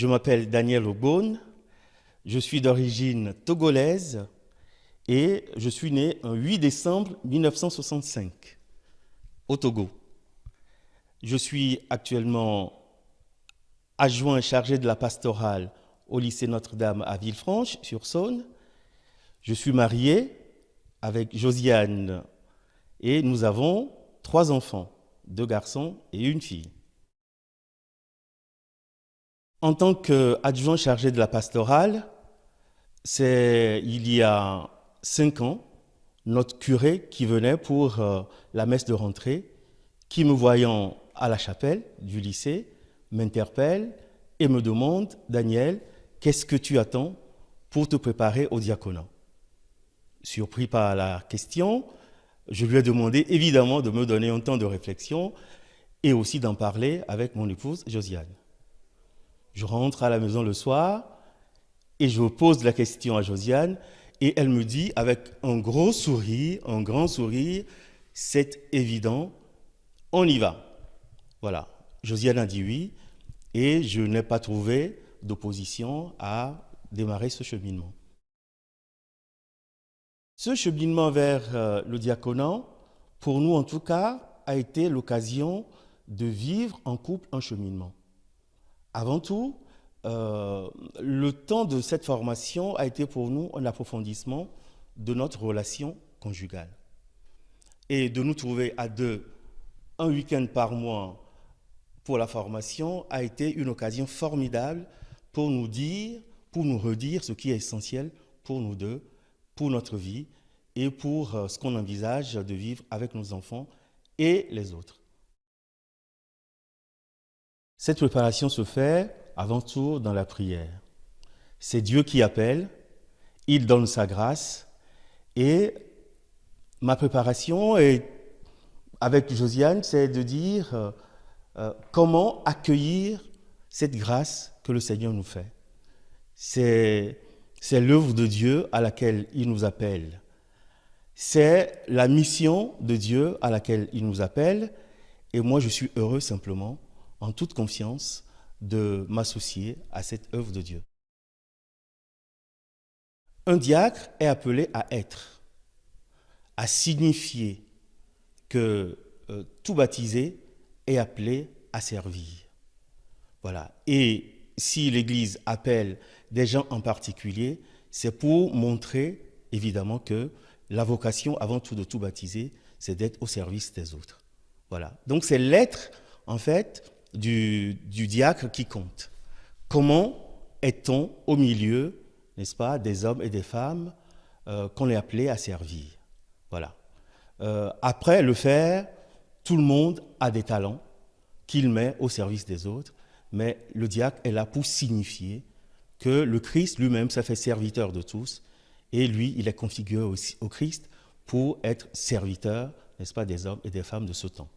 Je m'appelle Daniel Ogbone, je suis d'origine togolaise et je suis né le 8 décembre 1965 au Togo. Je suis actuellement adjoint chargé de la pastorale au lycée Notre-Dame à Villefranche-sur-Saône. Je suis marié avec Josiane et nous avons 3 enfants, 2 garçons et une fille. En tant qu'adjoint chargé de la pastorale, c'est il y a 5 ans, notre curé qui venait pour la messe de rentrée, qui me voyant à la chapelle du lycée, m'interpelle et me demande « Daniel, qu'est-ce que tu attends pour te préparer au diaconat ?» Surpris par la question, je lui ai demandé évidemment de me donner un temps de réflexion et aussi d'en parler avec mon épouse Josiane. Je rentre à la maison le soir et je pose la question à Josiane et elle me dit avec un grand sourire, « c'est évident, on y va ». Voilà, Josiane a dit oui et je n'ai pas trouvé d'opposition à démarrer ce cheminement. Ce cheminement vers le diaconat, pour nous en tout cas, a été l'occasion de vivre en couple un cheminement. Avant tout, le temps de cette formation a été pour nous un approfondissement de notre relation conjugale. Et de nous trouver à 2, un week-end par mois pour la formation a été une occasion formidable pour nous dire, pour nous redire ce qui est essentiel pour nous deux, pour notre vie et pour ce qu'on envisage de vivre avec nos enfants et les autres. Cette préparation se fait avant tout dans la prière. C'est Dieu qui appelle, il donne sa grâce et ma préparation avec Josiane, c'est de dire comment accueillir cette grâce que le Seigneur nous fait. C'est l'œuvre de Dieu à laquelle il nous appelle. C'est la mission de Dieu à laquelle il nous appelle et moi je suis heureux simplement en toute confiance, de m'associer à cette œuvre de Dieu. Un diacre est appelé à être, à signifier que tout baptisé est appelé à servir. Voilà. Et si l'Église appelle des gens en particulier, c'est pour montrer évidemment que la vocation avant tout de tout baptisé, c'est d'être au service des autres. Voilà. Donc c'est l'être en fait du diacre qui compte. Comment est-on au milieu, n'est-ce pas, des hommes et des femmes qu'on est appelé à servir? Voilà. Après le faire, tout le monde a des talents qu'il met au service des autres, mais le diacre est là pour signifier que le Christ lui-même s'est fait serviteur de tous et lui, il est configuré aussi au Christ pour être serviteur, n'est-ce pas, des hommes et des femmes de ce temps.